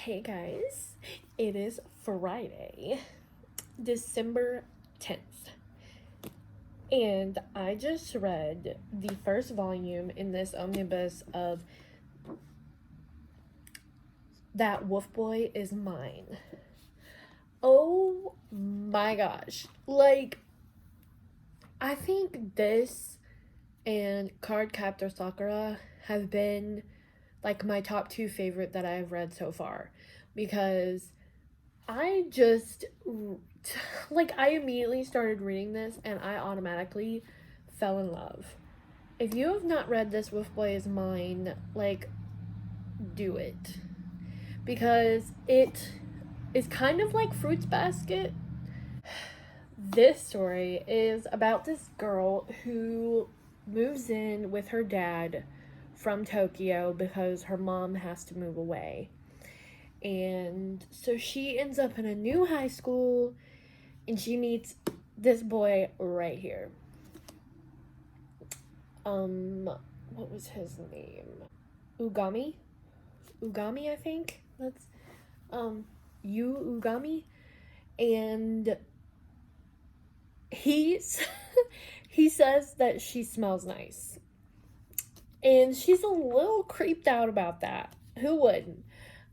Hey guys, it is Friday, December 10th, and I just read the first volume in this omnibus of That Wolf Boy Is Mine. Oh my gosh, I think this and Cardcaptor Sakura have been my top two favorite that I've read so far, because I immediately started reading this and I automatically fell in love. If you have not read this Wolf Boy Is Mine, do it. Because it is kind of like Fruits Basket. This story is about this girl who moves in with her dad from Tokyo because her mom has to move away. And so she ends up in a new high school and she meets this boy right here. What was his name? Ugami, I think. That's Ugami. And he says that she smells nice. And she's a little creeped out about that. Who wouldn't?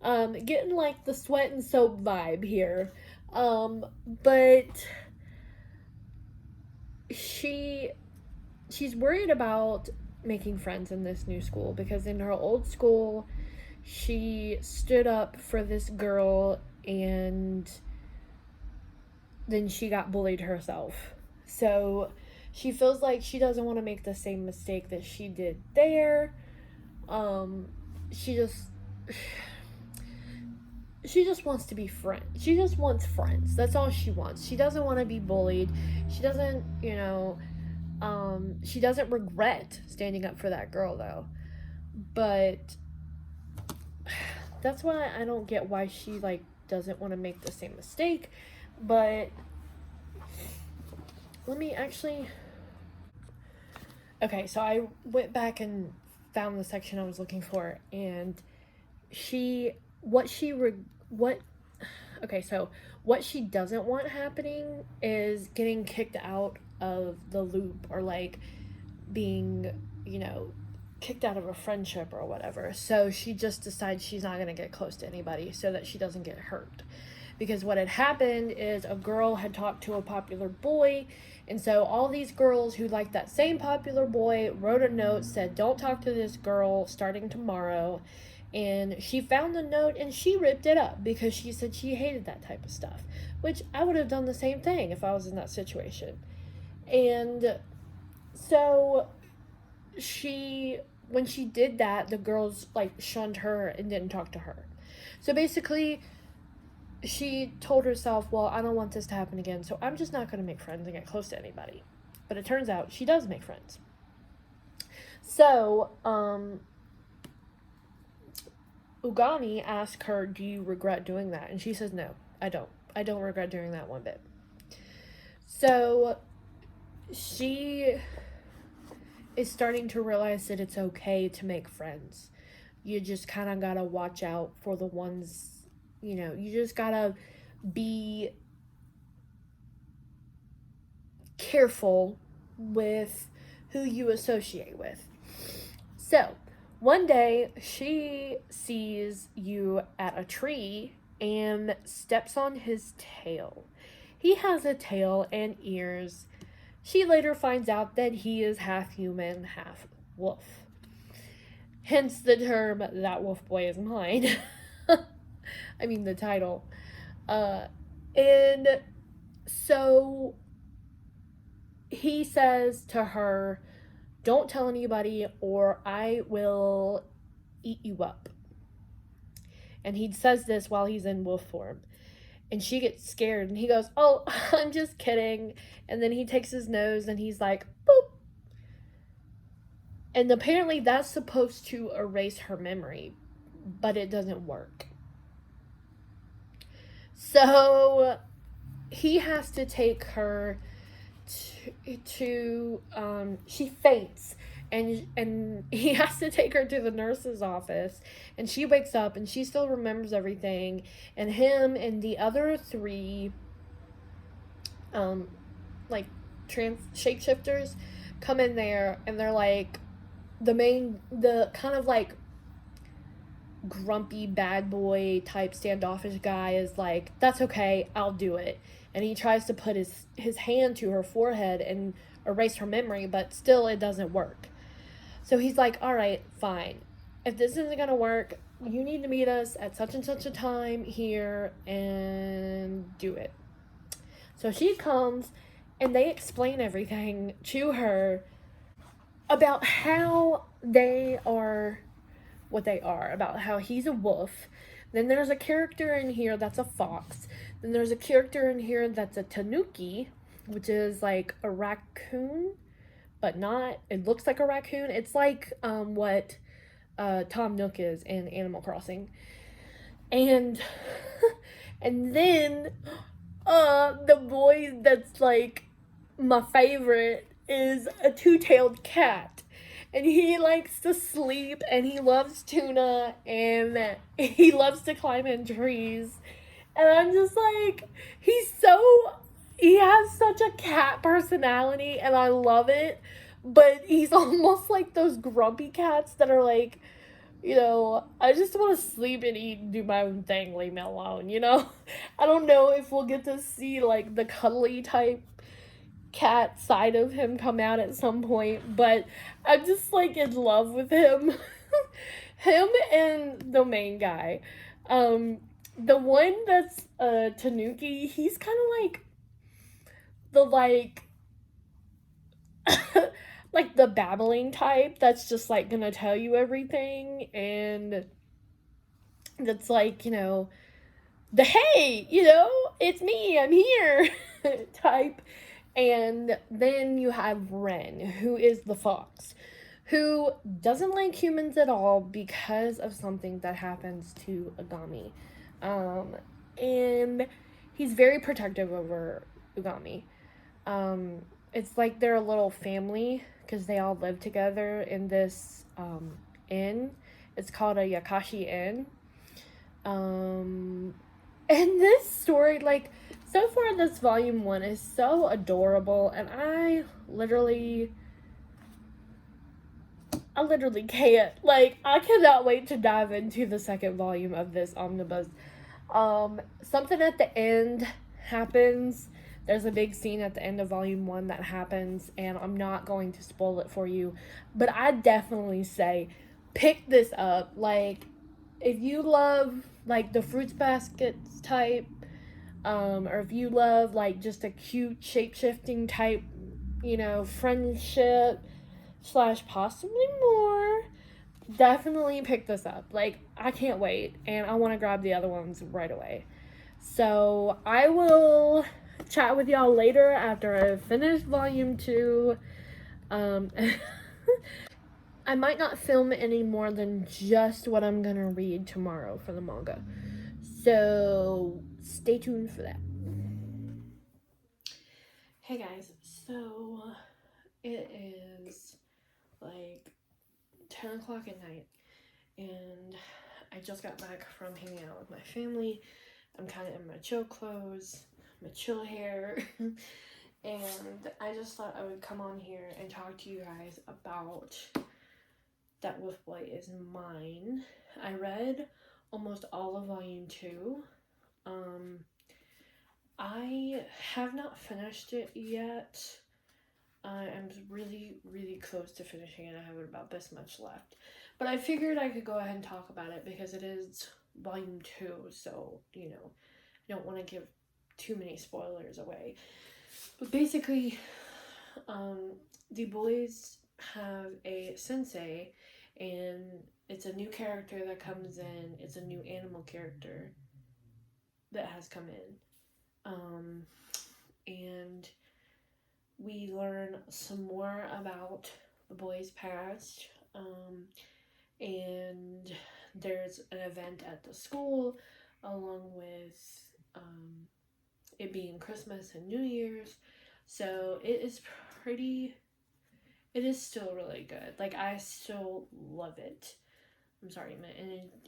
Getting the sweat and soap vibe here. But she's worried about making friends in this new school, because in her old school she stood up for this girl and then she got bullied herself. So she feels like she doesn't want to make the same mistake that she did there. She just wants to be friends. She just wants friends. That's all she wants. She doesn't want to be bullied. She doesn't, she doesn't regret standing up for that girl, though. But that's why I don't get why she, doesn't want to make the same mistake. But let me actually... Okay, so I went back and found the section I was looking for, and what she doesn't want happening is getting kicked out of the loop, or being, kicked out of a friendship or whatever. So she just decides she's not going to get close to anybody so that she doesn't get hurt. Because what had happened is a girl had talked to a popular boy, and so all these girls who liked that same popular boy wrote a note, said, "Don't talk to this girl starting tomorrow." And she found the note and she ripped it up because she said she hated that type of stuff, which I would have done the same thing if I was in that situation. And so when she did that, the girls shunned her and didn't talk to her. So basically, she told herself, well, I don't want this to happen again, so I'm just not going to make friends and get close to anybody. But it turns out she does make friends. So, Ugami asked her, do you regret doing that? And she says, no, I don't. I don't regret doing that one bit. So, she is starting to realize that it's okay to make friends. You just kind of gotta watch out for the ones... you just gotta be careful with who you associate with. So, one day, she sees you at a tree and steps on his tail. He has a tail and ears. She later finds out that he is half human, half wolf. Hence the term, "That Wolf Boy Is Mine." I mean, the title. And so he says to her, "Don't tell anybody or I will eat you up." And he says this while he's in wolf form. And she gets scared and he goes, "Oh, I'm just kidding." And then he takes his nose and he's like, boop. And apparently that's supposed to erase her memory, but it doesn't work. So he has to take her to she faints and he has to take her to the nurse's office, and she wakes up and she still remembers everything, and him and the other three like shapeshifters come in there, and they're like the kind of like grumpy bad boy type standoffish guy is like, that's okay, I'll do it. And he tries to put his hand to her forehead and erase her memory, but still it doesn't work. So he's like, all right, fine. If this isn't going to work, you need to meet us at such and such a time here and do it. So she comes, and they explain everything to her about how they are what they are, about how he's a wolf. Then there's a character in here that's a fox. Then there's a character in here that's a tanuki, which is like a raccoon, but not, it looks like a raccoon. It's like what Tom Nook is in Animal Crossing. And and then the boy that's like my favorite is a two-tailed cat. And he likes to sleep, and he loves tuna, and he loves to climb in trees. And I'm just like, he has such a cat personality, and I love it. But he's almost like those grumpy cats that are like, I just want to sleep and eat and do my own thing, leave me alone, I don't know if we'll get to see like the cuddly type cat side of him come out at some point, but I'm just like in love with him. Him and the main guy. The one that's Tanuki, he's kind of like the like the babbling type that's just like gonna tell you everything, and that's like, the hey, it's me, I'm here type. And then you have Ren, who is the fox, who doesn't like humans at all because of something that happens to Agami. And he's very protective over Ugami. It's like they're a little family because they all live together in this inn. It's called a Yakashi Inn. And this story, like, so far this volume 1 is so adorable, and I literally can't. Like, I cannot wait to dive into the second volume of this omnibus. Something at the end happens. There's a big scene at the end of volume 1 that happens, and I'm not going to spoil it for you, but I definitely say pick this up. Like, if you love like the fruits baskets type, or if you love like just a cute shape-shifting type, friendship / possibly more, definitely pick this up. Like, I can't wait, and I want to grab the other ones right away. So I will chat with y'all later after I've finished volume 2. I might not film any more than just what I'm gonna read tomorrow for the manga. So stay tuned for that. Hey guys, so it is like 10 o'clock at night, and I just got back from hanging out with my family. I'm kind of in my chill clothes, my chill hair, and I just thought I would come on here and talk to you guys about That Wolf Boy Is Mine. I read almost all of volume 2. I have not finished it yet. I'm really, really close to finishing it. I have about this much left. But I figured I could go ahead and talk about it because it is volume 2, so, I don't want to give too many spoilers away. But basically, the boys have a sensei, and it's a new character that comes in. It's a new animal character that has come in. And we learn some more about the boy's past. And there's an event at the school along with it being Christmas and New Year's. So it is pretty it is still really good. Like, I still love it. I'm sorry, my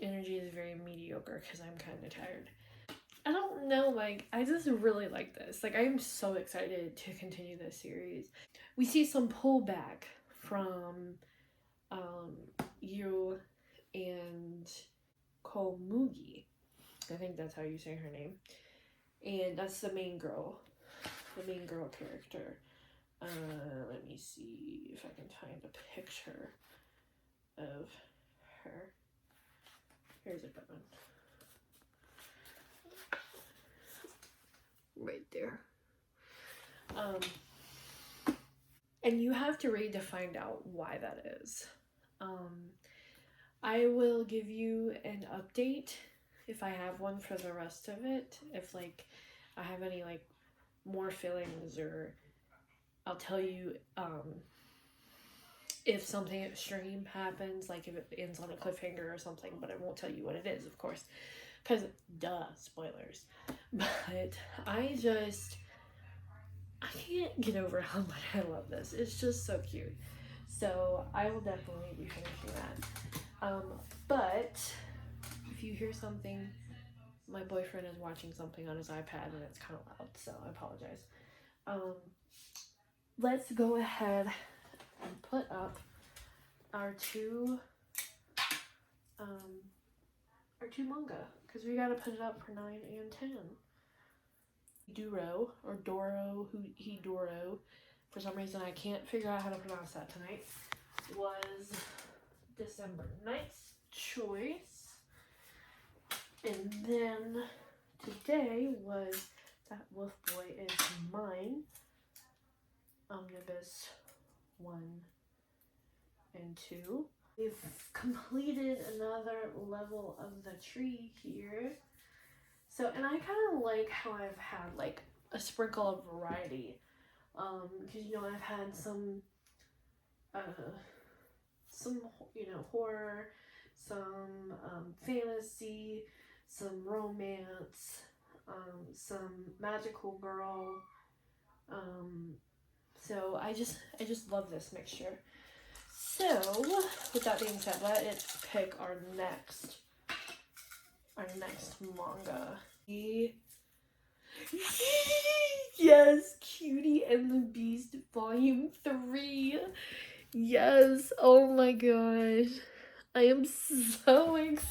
energy is very mediocre because I'm kind of tired. I don't know, like, I just really like this. Like, I'm so excited to continue this series. We see some pullback from you and Komugi. I think that's how you say her name. And that's the main girl character. Let me see if I can find a picture of her. Here's a good one. Right there. And you have to read to find out why that is. I will give you an update if I have one for the rest of it. If like I have any like more feelings, or I'll tell you if something extreme happens, like if it ends on a cliffhanger or something, but I won't tell you what it is, of course, because duh, spoilers. But I can't get over how much I love this. It's just so cute. So I will definitely be finishing that. But if you hear something, my boyfriend is watching something on his iPad and it's kind of loud, so I apologize. Let's go ahead and put up our two manga, because we gotta put it up for 9 and 10. Duro, or Doro, Doro, for some reason I can't figure out how to pronounce that tonight, was December 9th's choice. And then today was That Wolf Boy Is Mine, Omnibus 1 and 2. We've completed another level of the tree here. So, and I kind of like how I've had like a sprinkle of variety. Because, you know, I've had some, you know, horror, some fantasy, some romance, some magical girl. So I just love this mixture. So with that being said, let's pick our next manga. Yes, Cutie and the Beast Volume 3. Yes, oh my gosh. I am so excited.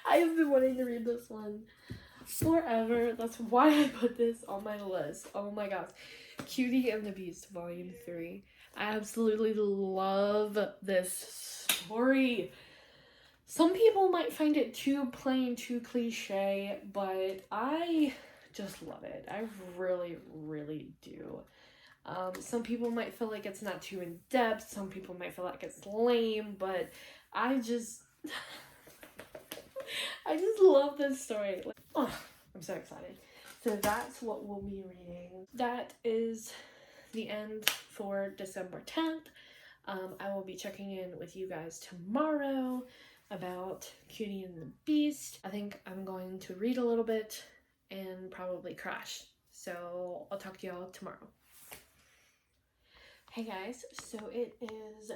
I have been wanting to read this one forever. That's why I put this on my list. Oh my gosh. Cutie and the Beast Volume 3. I absolutely love this story. Some people might find it too plain, too cliche, but I just love it. I really, really do. Some people might feel like it's not too in-depth. Some people might feel like it's lame, but I just love this story. Like, oh, I'm so excited. So that's what we'll be reading. That is the end for December 10th. I will be checking in with you guys tomorrow about Cutie and the Beast. I think I'm going to read a little bit and probably crash. So I'll talk to y'all tomorrow. Hey guys, so it is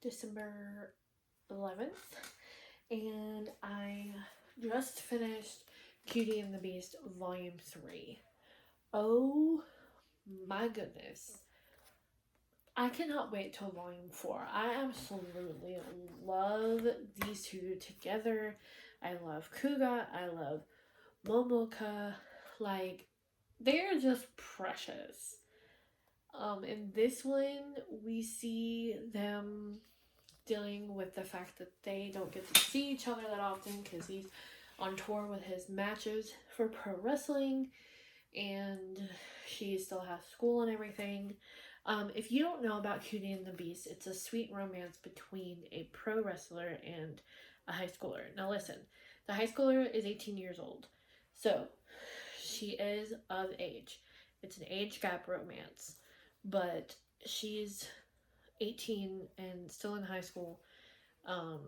December 11th and I just finished Cutie and the Beast Volume 3. Oh my goodness. I cannot wait till Volume 4. I absolutely love these two together. I love Kuga. I love Momoka. Like, they're just precious. In this one, we see them dealing with the fact that they don't get to see each other that often because he's on tour with his matches for pro wrestling and she still has school and everything. If you don't know about Cutie and the Beast, it's a sweet romance between a pro wrestler and a high schooler. Now listen, the high schooler is 18 years old, so she is of age. It's an age gap romance, but she's 18 and still in high school. And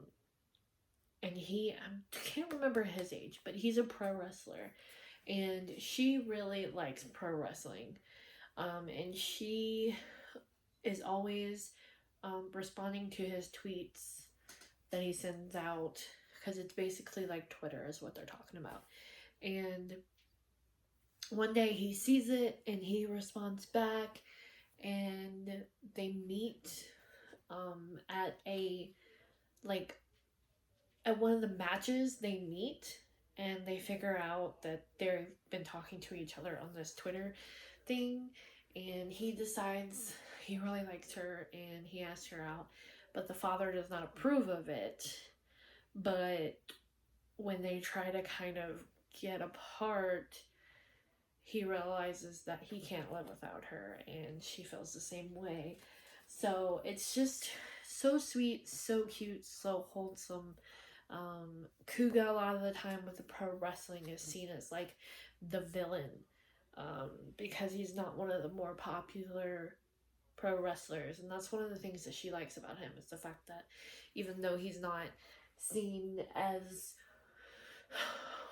I can't remember his age, but he's a pro wrestler, and she really likes pro wrestling. And she is always responding to his tweets that he sends out, because it's basically like Twitter is what they're talking about. And one day he sees it and he responds back, and they meet at a like at one of the matches. They meet and they figure out that they've been talking to each other on this Twitter thing, and he decides he really likes her and he asks her out, but the father does not approve of it. But when they try to kind of get apart, he realizes that he can't live without her, and she feels the same way. So it's just so sweet, so cute, so wholesome. Kuga, a lot of the time with the pro wrestling, is seen as like the villain, because he's not one of the more popular pro wrestlers, and that's one of the things that she likes about him, is the fact that even though he's not seen as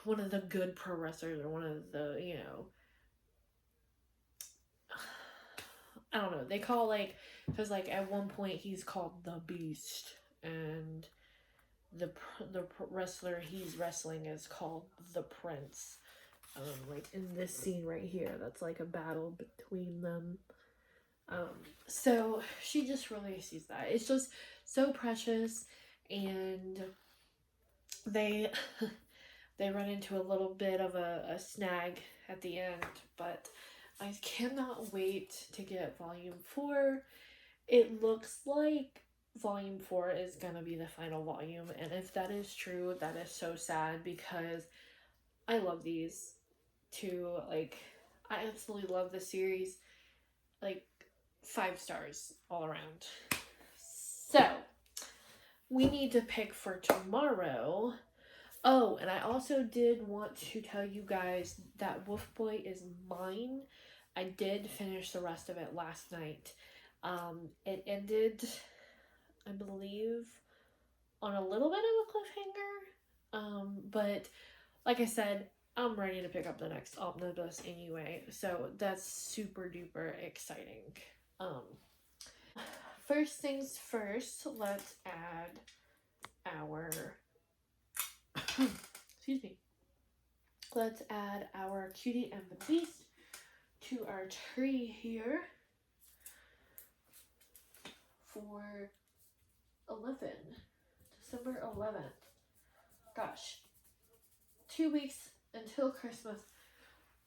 one of the good pro wrestlers, or one of the, you know, I don't know, they call like, because like at one point he's called the Beast, and the wrestler he's wrestling is called the Prince. Like in this scene right here, that's like a battle between them. So she just really sees that. It's just so precious, and they they run into a little bit of a snag at the end, but I cannot wait to get volume 4. It looks like volume 4 is gonna be the final volume, and if that is true, that is so sad, because I love these two. Like, I absolutely love the series. Like, 5 stars all around. So we need to pick for tomorrow. Oh, and I also did want to tell you guys that Wolf Boy is mine. I did finish the rest of it last night. It ended, I believe, on a little bit of a cliffhanger. But like I said, I'm ready to pick up the next omnibus anyway, so that's super duper exciting. First things first, let's add our excuse me. Let's add our Cutie and the Beast to our tree here for December 11th. Gosh, 2 weeks until Christmas.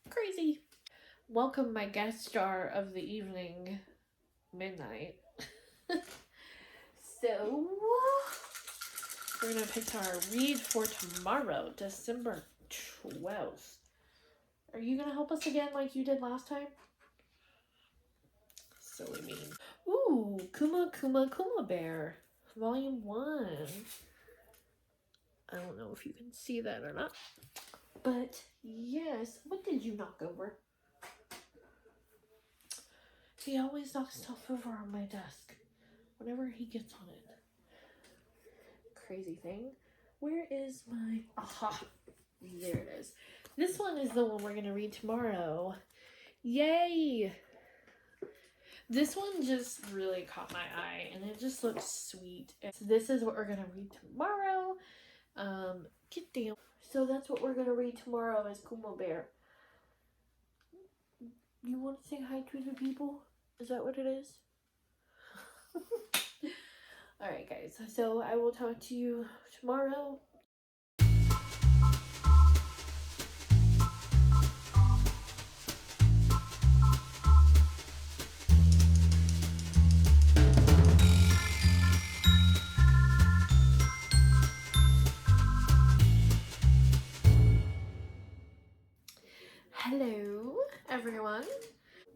Crazy. Welcome my guest star of the evening, Midnight. So, we're going to pick our read for tomorrow, December 12th. Are you going to help us again like you did last time? Silly me. Ooh, Kuma Bear, Volume 1. I don't know if you can see that or not. But, yes. What did you knock over? He always knocks stuff over on my desk whenever he gets on it. Crazy thing. Where is my... Aha! There it is. This one is the one we're going to read tomorrow. Yay! This one just really caught my eye, and it just looks sweet. So this is what we're going to read tomorrow. Get down. So that's what we're going to read tomorrow is Kuma Bear. You want to say hi to the people? Is that what it is? Alright guys, so I will talk to you tomorrow. Hello everyone.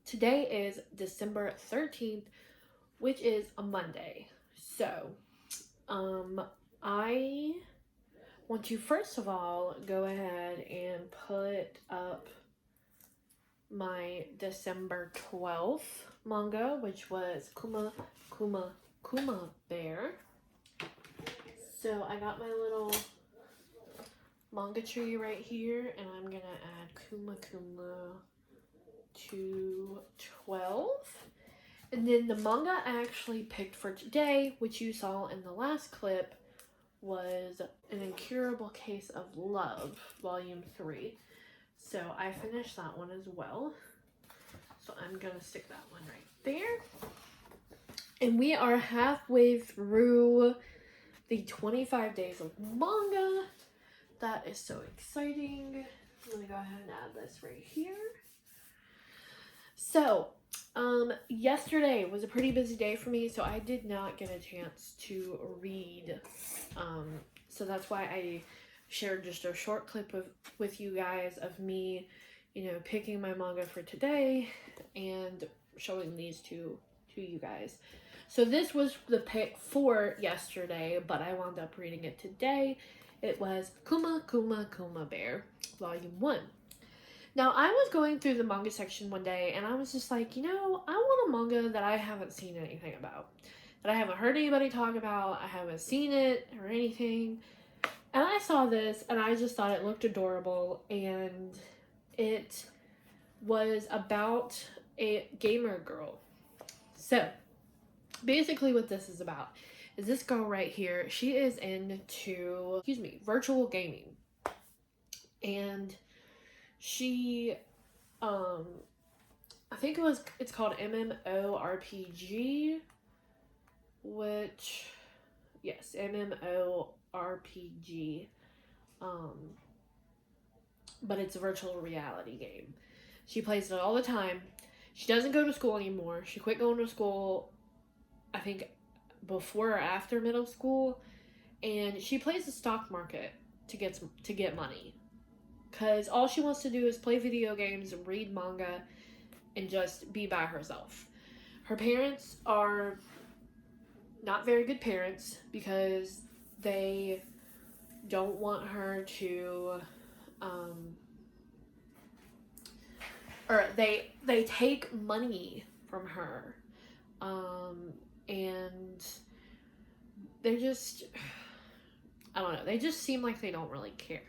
Today is December 13th, which is a Monday. So, I want to first of all go ahead and put up my December 12th manga, which was Kuma Bear. So I got my little manga tree right here, and I'm gonna add Kuma to 12. And then the manga I actually picked for today, which you saw in the last clip, was An Incurable Case of Love, Volume 3. So I finished that one as well. So I'm going to stick that one right there. And we are halfway through the 25 days of manga. That is so exciting. Let me go ahead and add this right here. So, yesterday was a pretty busy day for me, so I did not get a chance to read. So that's why I shared just a short clip with you guys of me, picking my manga for today and showing these to you guys. So this was the pick for yesterday, but I wound up reading it today. It was Kuma Kuma Kuma Bear, Volume 1. Now, I was going through the manga section one day, and I was just like, I want a manga that I haven't seen anything about. That I haven't heard anybody talk about. I haven't seen it or anything. And I saw this, and I just thought it looked adorable, and it was about a gamer girl. So, basically what this is about is this girl right here, she is into, virtual gaming. And she, I think it's called MMORPG, which, yes, MMORPG, but it's a virtual reality game. She plays it all the time. She doesn't go to school anymore. She quit going to school, I think, before or after middle school, and she plays the stock market to get money. Because all she wants to do is play video games, read manga, and just be by herself. Her parents are not very good parents because they don't want her to, or they take money from her, and they're just, I don't know, they just seem like they don't really care.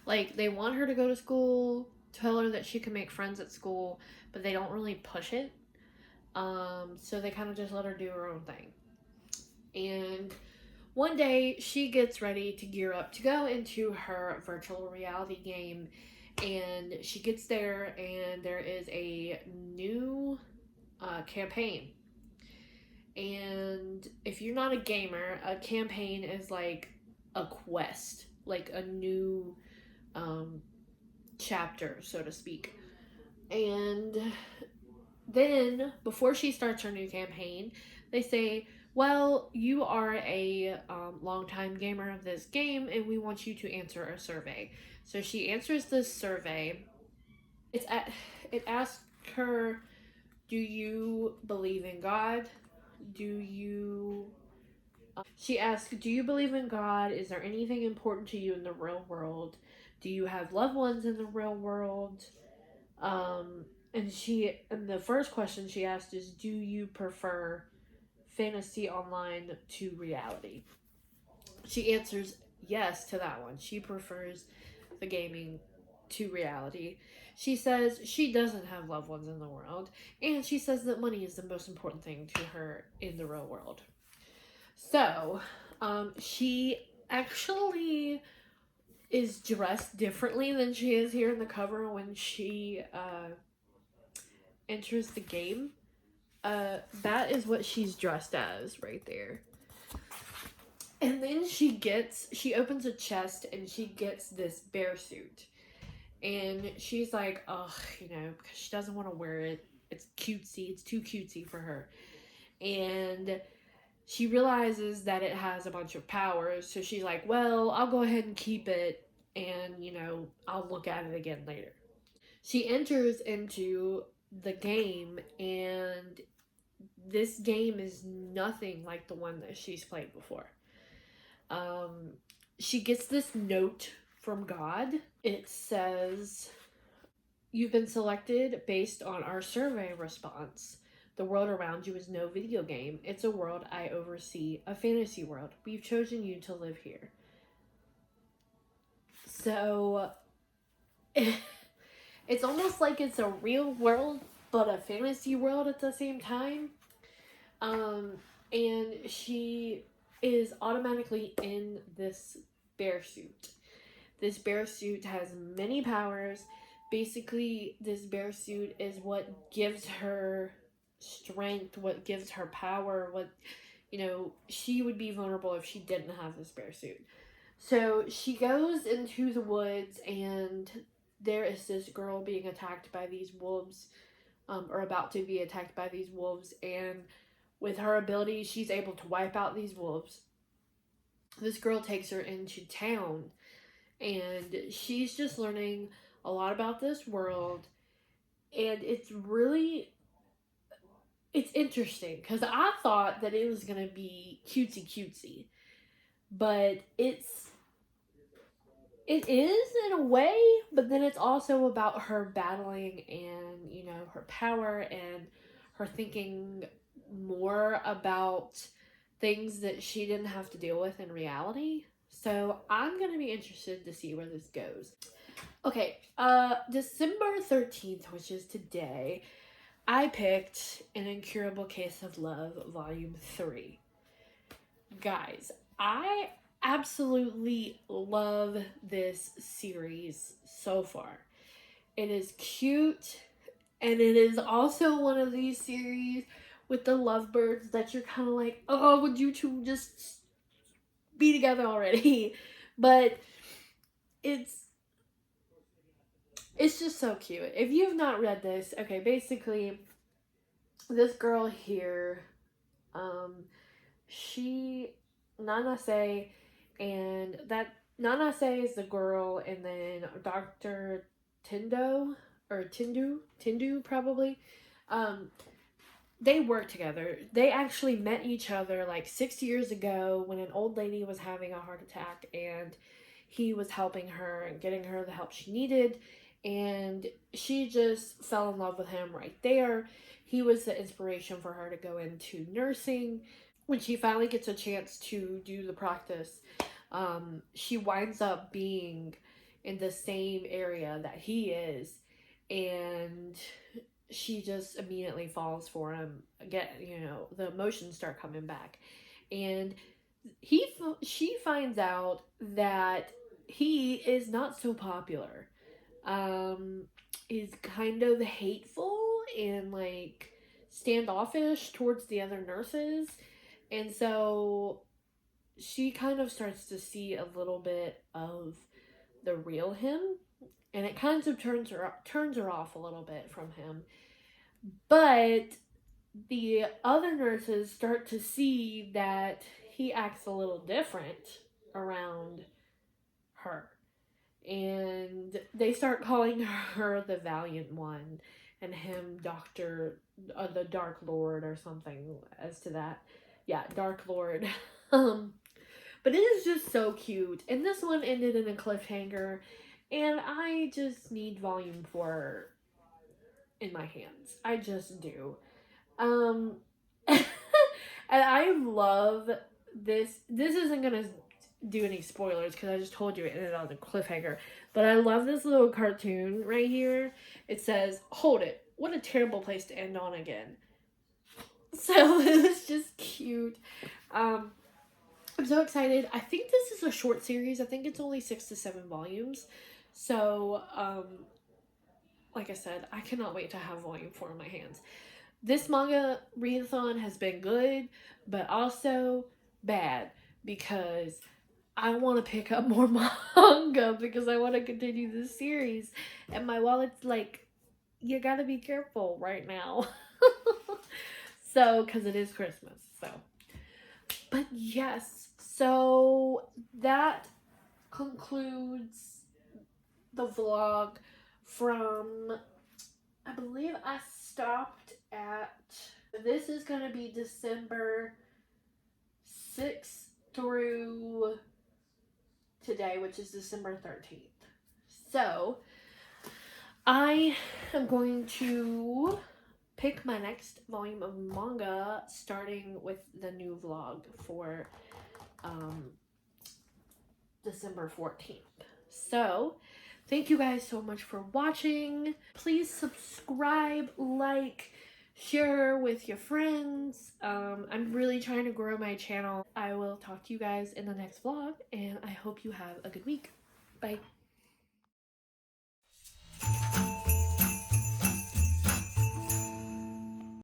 Like, they want her to go to school, tell her that she can make friends at school, but they don't really push it. So they kind of just let her do her own thing. And one day, she gets ready to gear up to go into her virtual reality game. And she gets there, and there is a new campaign. And if you're not a gamer, a campaign is like a quest, like a new chapter, so to speak. And then, before she starts her new campaign, they say, well, you are a longtime gamer of this game, and we want you to answer a survey. So she answers this survey. It asks her, do you believe in God? She asks, do you believe in God? Is there anything important to you in the real world? Do you have loved ones in the real world? And the first question she asked is, do you prefer fantasy online to reality? She answers yes to that one. She prefers the gaming to reality. She says she doesn't have loved ones in the world, and she says that money is the most important thing to her in the real world. So, she actually is dressed differently than she is here in the cover when she enters the game. That is what she's dressed as right there. And then she opens a chest and she gets this bear suit. And she's like, oh, because she doesn't want to wear it. It's cutesy. It's too cutesy for her. And she realizes that it has a bunch of powers. So she's like, well, I'll go ahead and keep it. And, I'll look at it again later. She enters into the game, and this game is nothing like the one that she's played before. She gets this note from God. It says, you've been selected based on our survey response. The world around you is no video game. It's a world I oversee, a fantasy world. We've chosen you to live here. So, it's almost like it's a real world, but a fantasy world at the same time. And she is automatically in this bear suit. This bear suit has many powers. Basically, this bear suit is what gives her strength, what gives her power, what, she would be vulnerable if she didn't have this bear suit. So she goes into the woods, and there is this girl being attacked by these wolves, or about to be attacked by these wolves, and with her ability, she's able to wipe out these wolves. This girl takes her into town, and she's just learning a lot about this world, and it's interesting because I thought that it was gonna be cutesy, but it is in a way, but then it's also about her battling and, her power and her thinking more about things that she didn't have to deal with in reality. So I'm going to be interested to see where this goes. Okay, December 13th, which is today, I picked An Incurable Case of Love, Volume 3. Guys, I absolutely love this series so far. It is cute, and it is also one of these series with the lovebirds that you're kind of like, oh, would you two just be together already? But it's just so cute. If you've not read this, okay, basically, this girl here, she, Nanase, and that Nanase is the girl, and then Dr. Tindu probably, they work together. They actually met each other like 6 years ago when an old lady was having a heart attack, and he was helping her and getting her the help she needed, and she just fell in love with him right there. He was the inspiration for her to go into nursing. When she finally gets a chance to do the practice, she winds up being in the same area that he is, and she just immediately falls for him. The emotions start coming back, and she finds out that he is not so popular. Is kind of hateful and like standoffish towards the other nurses, and so she kind of starts to see a little bit of the real him, and it kind of turns her off a little bit from him. But the other nurses start to see that he acts a little different around her, and they start calling her the Valiant One, and him the Dark Lord or something as to that. Yeah, Dark Lord. But it is just so cute, and this one ended in a cliffhanger, and I just need volume 4 in my hands. I just do. And I love this. This isn't gonna do any spoilers because I just told you it ended on a cliffhanger. But I love this little cartoon right here. It says, "Hold it. What a terrible place to end on again." So it's just cute. I'm so excited. I think this is a short series. I think it's only 6 to 7 volumes. So, like I said, I cannot wait to have volume 4 in my hands. This manga readathon has been good, but also bad, because I want to pick up more manga because I want to continue this series. And my wallet's like, you gotta be careful right now. So, because it is Christmas. So, but yes, so that concludes the vlog from, I believe I stopped at, this is going to be December 6th through today, which is December 13th. So, I am going to pick my next volume of manga, starting with the new vlog for December 14th. So, thank you guys so much for watching. Please subscribe, like, share with your friends. I'm really trying to grow my channel. I will talk to you guys in the next vlog, and I hope you have a good week. Bye.